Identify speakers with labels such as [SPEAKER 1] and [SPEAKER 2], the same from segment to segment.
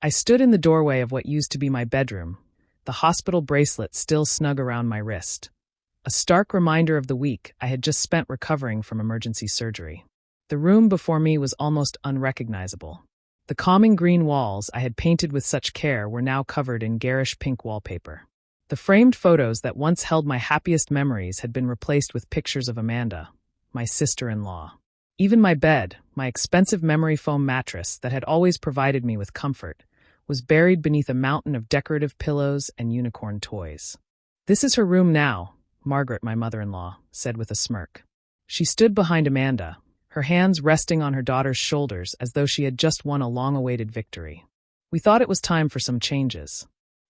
[SPEAKER 1] I stood in the doorway of what used to be my bedroom, the hospital bracelet still snug around my wrist. A stark reminder of the week I had just spent recovering from emergency surgery. The room before me was almost unrecognizable. The calming green walls I had painted with such care were now covered in garish pink wallpaper. The framed photos that once held my happiest memories had been replaced with pictures of Amanda, my sister-in-law. Even my bed, my expensive memory foam mattress that had always provided me with comfort, was buried beneath a mountain of decorative pillows and unicorn toys. "This is her room now," Margaret, my mother-in-law, said with a smirk. She stood behind Amanda, her hands resting on her daughter's shoulders as though she had just won a long-awaited victory. We thought it was time for some changes.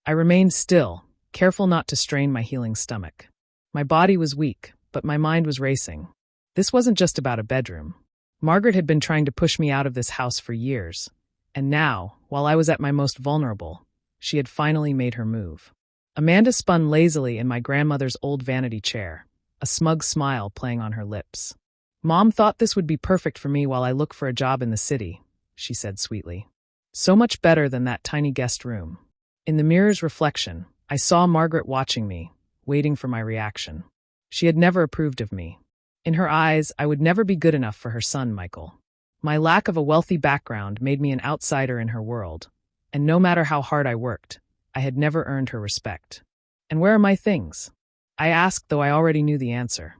[SPEAKER 1] I remained still, careful not to strain my healing stomach. My body was weak, but my mind was racing. This wasn't just about a bedroom. Margaret had been trying to push me out of this house for years, and now, while I was at my most vulnerable, she had finally made her move. Amanda spun lazily in my grandmother's old vanity chair, a smug smile playing on her lips. "Mom thought this would be perfect for me while I look for a job in the city," she said sweetly. "So much better than that tiny guest room." In the mirror's reflection, I saw Margaret watching me, waiting for my reaction. She had never approved of me. In her eyes, I would never be good enough for her son, Michael. My lack of a wealthy background made me an outsider in her world, and no matter how hard I worked, I had never earned her respect. "And where are my things?" I asked, though I already knew the answer.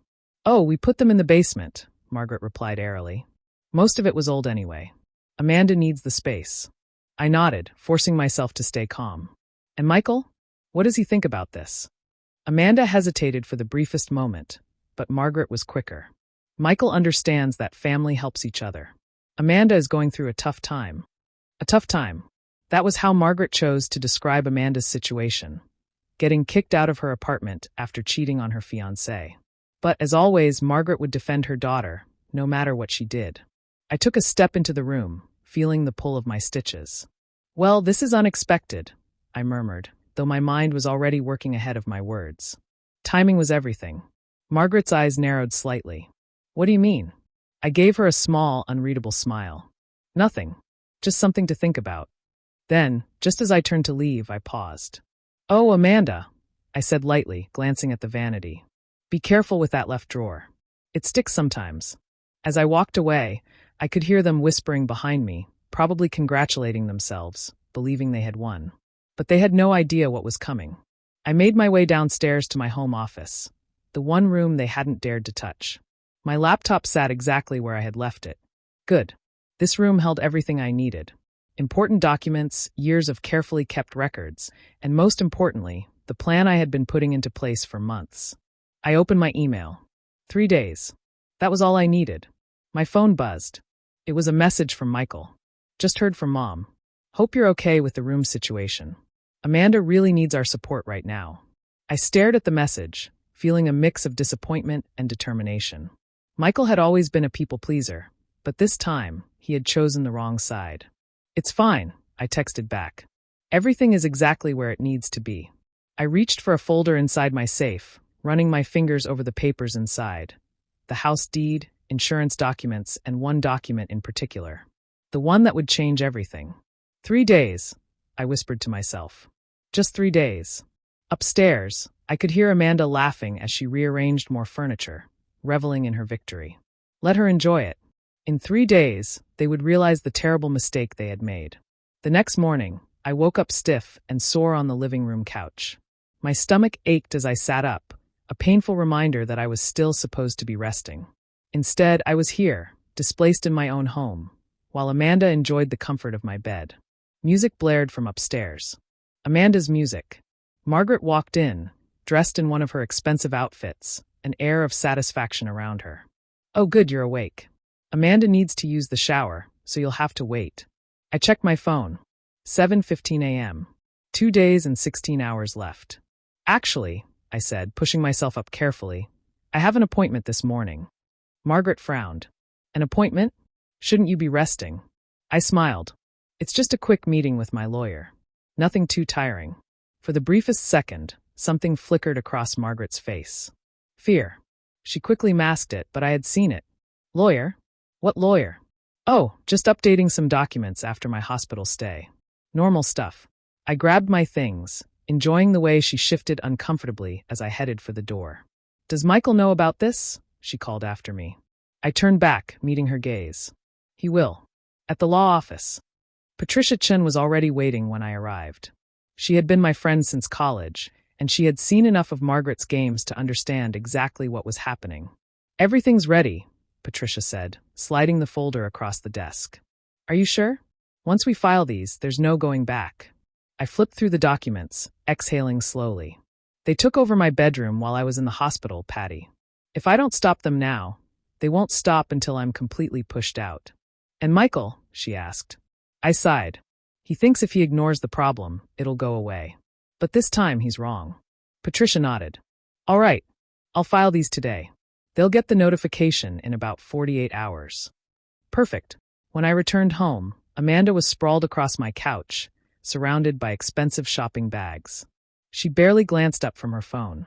[SPEAKER 1] "Oh, we put them in the basement," Margaret replied airily. "Most of it was old anyway. Amanda needs the space." I nodded, forcing myself to stay calm. "And Michael? What does he think about this?" Amanda hesitated for the briefest moment, but Margaret was quicker. "Michael understands that family helps each other. Amanda is going through a tough time." A tough time. That was how Margaret chose to describe Amanda's situation, getting kicked out of her apartment after cheating on her fiancé. But as always, Margaret would defend her daughter, no matter what she did. I took a step into the room, feeling the pull of my stitches. "Well, this is unexpected," I murmured, though my mind was already working ahead of my words. Timing was everything. Margaret's eyes narrowed slightly. "What do you mean?" I gave her a small, unreadable smile. "Nothing. Just something to think about." Then, just as I turned to leave, I paused. "Oh, Amanda," I said lightly, glancing at the vanity. "Be careful with that left drawer. It sticks sometimes." As I walked away, I could hear them whispering behind me, probably congratulating themselves, believing they had won. But they had no idea what was coming. I made my way downstairs to my home office, the one room they hadn't dared to touch. My laptop sat exactly where I had left it. Good. This room held everything I needed. Important documents, years of carefully kept records, and most importantly, the plan I had been putting into place for months. I opened my email. 3 days. That was all I needed. My phone buzzed. It was a message from Michael. "Just heard from Mom. Hope you're okay with the room situation. Amanda really needs our support right now." I stared at the message, feeling a mix of disappointment and determination. Michael had always been a people pleaser, but this time, he had chosen the wrong side. "It's fine," I texted back. "Everything is exactly where it needs to be." I reached for a folder inside my safe, running my fingers over the papers inside. The house deed, insurance documents, and one document in particular. The one that would change everything. 3 days, I whispered to myself. Just 3 days. Upstairs, I could hear Amanda laughing as she rearranged more furniture, reveling in her victory. Let her enjoy it. In 3 days, they would realize the terrible mistake they had made. The next morning, I woke up stiff and sore on the living room couch. My stomach ached as I sat up, a painful reminder that I was still supposed to be resting. Instead, I was here, displaced in my own home, while Amanda enjoyed the comfort of my bed. Music blared from upstairs. Amanda's music. Margaret walked in, dressed in one of her expensive outfits, an air of satisfaction around her. "Oh good, you're awake. Amanda needs to use the shower, so you'll have to wait." I checked my phone. 7:15 a.m. 2 days and 16 hours left. "Actually," I said, pushing myself up carefully, "I have an appointment this morning." Margaret frowned. "An appointment? Shouldn't you be resting?" I smiled. "It's just a quick meeting with my lawyer. Nothing too tiring." For the briefest second, something flickered across Margaret's face. Fear. She quickly masked it, but I had seen it. "Lawyer? What lawyer?" "Oh, just updating some documents after my hospital stay." Normal stuff. I grabbed my things, enjoying the way she shifted uncomfortably as I headed for the door. Does Michael know about this? She called after me. I turned back, meeting her gaze. He will. At the law office. Patricia Chen was already waiting when I arrived. She had been my friend since college, and she had seen enough of Margaret's games to understand exactly what was happening. Everything's ready, Patricia said, sliding the folder across the desk. Are you sure? Once we file these, there's no going back. I flipped through the documents, exhaling slowly. They took over my bedroom while I was in the hospital, Patty. If I don't stop them now, they won't stop until I'm completely pushed out. And Michael? She asked. I sighed. He thinks if he ignores the problem, it'll go away. But this time he's wrong. Patricia nodded. All right, I'll file these today. They'll get the notification in about 48 hours. Perfect. When I returned home, Amanda was sprawled across my couch, surrounded by expensive shopping bags. She barely glanced up from her phone.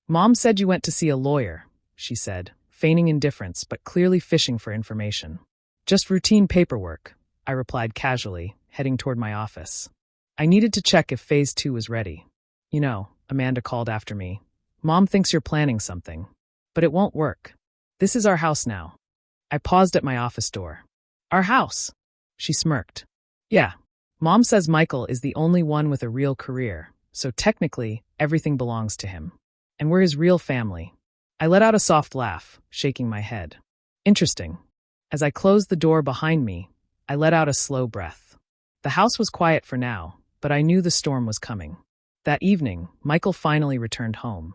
[SPEAKER 1] Mom said you went to see a lawyer, she said, feigning indifference but clearly fishing for information. Just routine paperwork, I replied casually, heading toward my office. I needed to check if Phase 2 was ready. You know, Amanda called after me. Mom thinks you're planning something. But it won't work. This is our house now. I paused at my office door. Our house? She smirked. Yeah. Mom says Michael is the only one with a real career, so technically, everything belongs to him. And we're his real family. I let out a soft laugh, shaking my head. Interesting. As I closed the door behind me, I let out a slow breath. The house was quiet for now, but I knew the storm was coming. That evening, Michael finally returned home.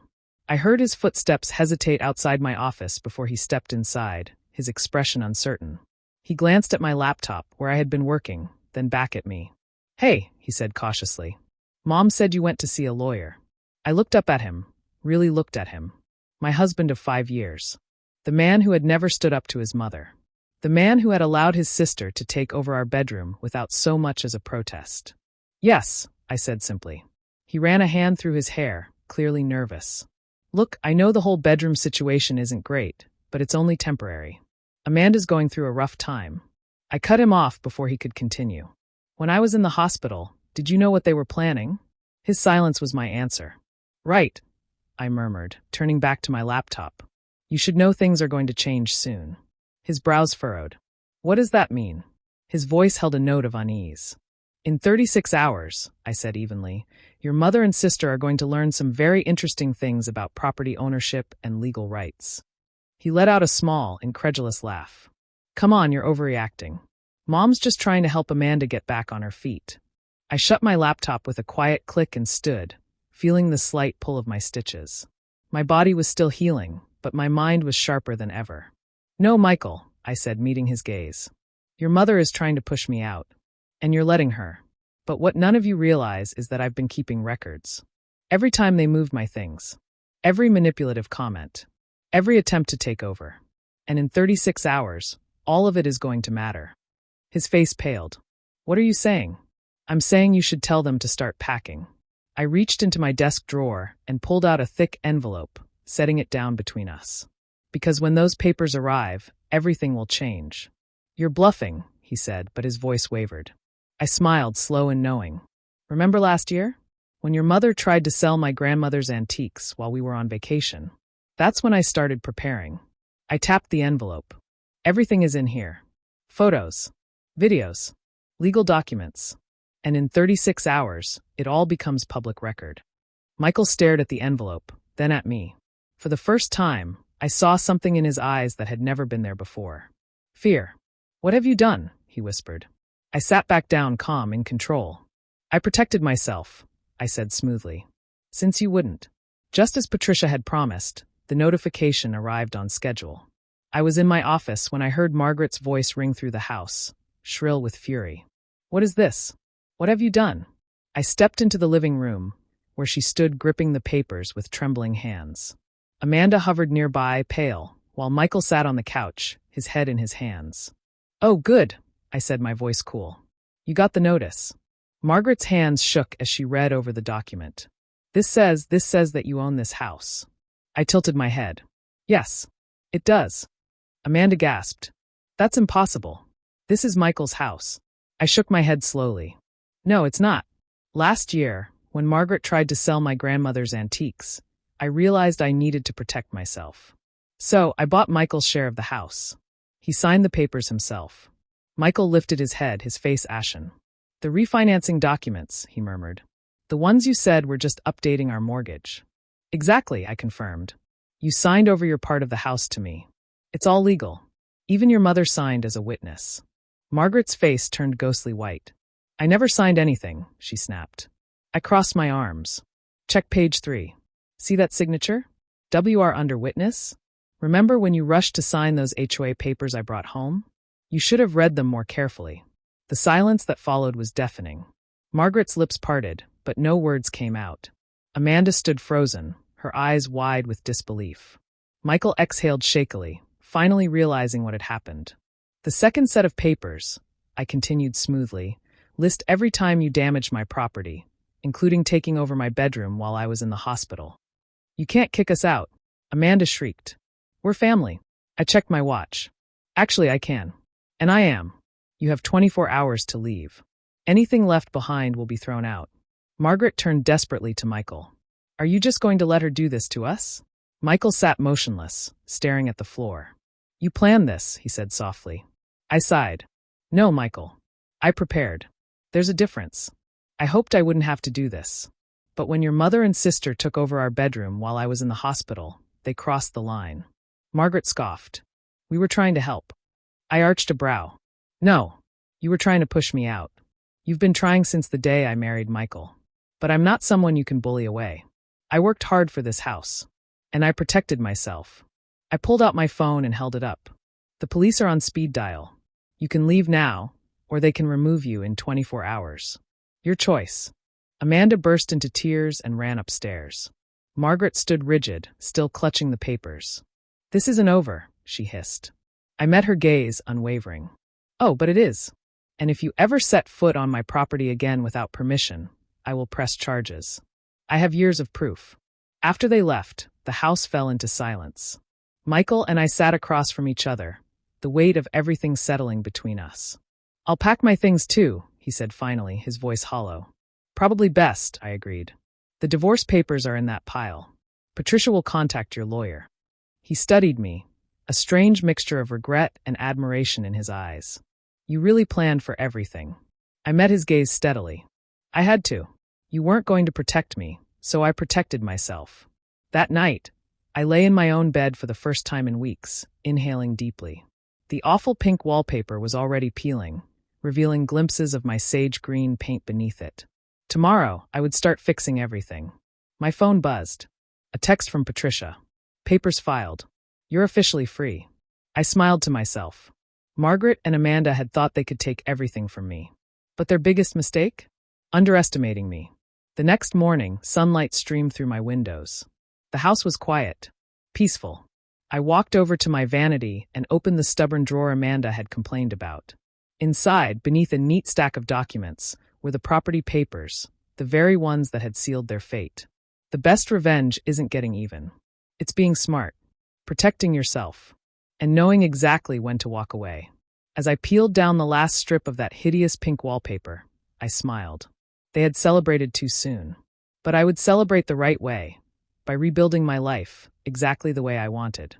[SPEAKER 1] I heard his footsteps hesitate outside my office before he stepped inside, his expression uncertain. He glanced at my laptop, where I had been working, then back at me. Hey, he said cautiously. Mom said you went to see a lawyer. I looked up at him, really looked at him. My husband of 5 years. The man who had never stood up to his mother. The man who had allowed his sister to take over our bedroom without so much as a protest. Yes, I said simply. He ran a hand through his hair, clearly nervous. Look, I know the whole bedroom situation isn't great, but it's only temporary. Amanda's going through a rough time. I cut him off before he could continue. When I was in the hospital, did you know what they were planning? His silence was my answer. Right, I murmured, turning back to my laptop. You should know things are going to change soon. His brows furrowed. What does that mean? His voice held a note of unease. In 36 hours, I said evenly, your mother and sister are going to learn some very interesting things about property ownership and legal rights. He let out a small, incredulous laugh. Come on, you're overreacting. Mom's just trying to help Amanda get back on her feet. I shut my laptop with a quiet click and stood, feeling the slight pull of my stitches. My body was still healing, but my mind was sharper than ever. No, Michael, I said, meeting his gaze. Your mother is trying to push me out. And you're letting her. But what none of you realize is that I've been keeping records. Every time they moved my things. Every manipulative comment. Every attempt to take over. And in 36 hours, all of it is going to matter. His face paled. What are you saying? I'm saying you should tell them to start packing. I reached into my desk drawer and pulled out a thick envelope, setting it down between us. Because when those papers arrive, everything will change. You're bluffing, he said, but his voice wavered. I smiled, slow and knowing. Remember last year? When your mother tried to sell my grandmother's antiques while we were on vacation. That's when I started preparing. I tapped the envelope. Everything is in here. Photos, videos, legal documents. And in 36 hours, it all becomes public record. Michael stared at the envelope, then at me. For the first time, I saw something in his eyes that had never been there before. Fear. What have you done? He whispered. I sat back down, calm, in control. I protected myself, I said smoothly. Since you wouldn't. Just as Patricia had promised, the notification arrived on schedule. I was in my office when I heard Margaret's voice ring through the house, shrill with fury. What is this? What have you done? I stepped into the living room, where she stood gripping the papers with trembling hands. Amanda hovered nearby, pale, while Michael sat on the couch, his head in his hands. Oh, good, I said, my voice cool. You got the notice. Margaret's hands shook as she read over the document. This says that you own this house. I tilted my head. Yes, it does. Amanda gasped. That's impossible. This is Michael's house. I shook my head slowly. No, it's not. Last year, when Margaret tried to sell my grandmother's antiques, I realized I needed to protect myself. So, I bought Michael's share of the house. He signed the papers himself. Michael lifted his head, his face ashen. The refinancing documents, he murmured. The ones you said were just updating our mortgage. Exactly, I confirmed. You signed over your part of the house to me. It's all legal. Even your mother signed as a witness. Margaret's face turned ghostly white. I never signed anything, she snapped. I crossed my arms. Check page 3. See that signature? WR under witness? Remember when you rushed to sign those HOA papers I brought home? You should have read them more carefully. The silence that followed was deafening. Margaret's lips parted, but no words came out. Amanda stood frozen, her eyes wide with disbelief. Michael exhaled shakily, finally realizing what had happened. The second set of papers, I continued smoothly, list every time you damaged my property, including taking over my bedroom while I was in the hospital. You can't kick us out, Amanda shrieked. We're family. I checked my watch. Actually, I can. And I am. You have 24 hours to leave. Anything left behind will be thrown out. Margaret turned desperately to Michael. Are you just going to let her do this to us? Michael sat motionless, staring at the floor. You planned this, he said softly. I sighed. No, Michael. I prepared. There's a difference. I hoped I wouldn't have to do this. But when your mother and sister took over our bedroom while I was in the hospital, they crossed the line. Margaret scoffed. We were trying to help. I arched a brow. No, you were trying to push me out. You've been trying since the day I married Michael. But I'm not someone you can bully away. I worked hard for this house. And I protected myself. I pulled out my phone and held it up. The police are on speed dial. You can leave now, or they can remove you in 24 hours. Your choice. Amanda burst into tears and ran upstairs. Margaret stood rigid, still clutching the papers. This isn't over, she hissed. I met her gaze, unwavering. Oh, but it is. And if you ever set foot on my property again without permission, I will press charges. I have years of proof. After they left, the house fell into silence. Michael and I sat across from each other, the weight of everything settling between us. I'll pack my things too, he said finally, his voice hollow. Probably best, I agreed. The divorce papers are in that pile. Patricia will contact your lawyer. He studied me, a strange mixture of regret and admiration in his eyes. You really planned for everything. I met his gaze steadily. I had to. You weren't going to protect me, so I protected myself. That night, I lay in my own bed for the first time in weeks, inhaling deeply. The awful pink wallpaper was already peeling, revealing glimpses of my sage green paint beneath it. Tomorrow, I would start fixing everything. My phone buzzed. A text from Patricia. Papers filed. You're officially free. I smiled to myself. Margaret and Amanda had thought they could take everything from me. But their biggest mistake? Underestimating me. The next morning, sunlight streamed through my windows. The house was quiet, peaceful. I walked over to my vanity and opened the stubborn drawer Amanda had complained about. Inside, beneath a neat stack of documents, were the property papers, the very ones that had sealed their fate. The best revenge isn't getting even. It's being smart, protecting yourself, and knowing exactly when to walk away. As I peeled down the last strip of that hideous pink wallpaper, I smiled. They had celebrated too soon. But I would celebrate the right way, by rebuilding my life, exactly the way I wanted.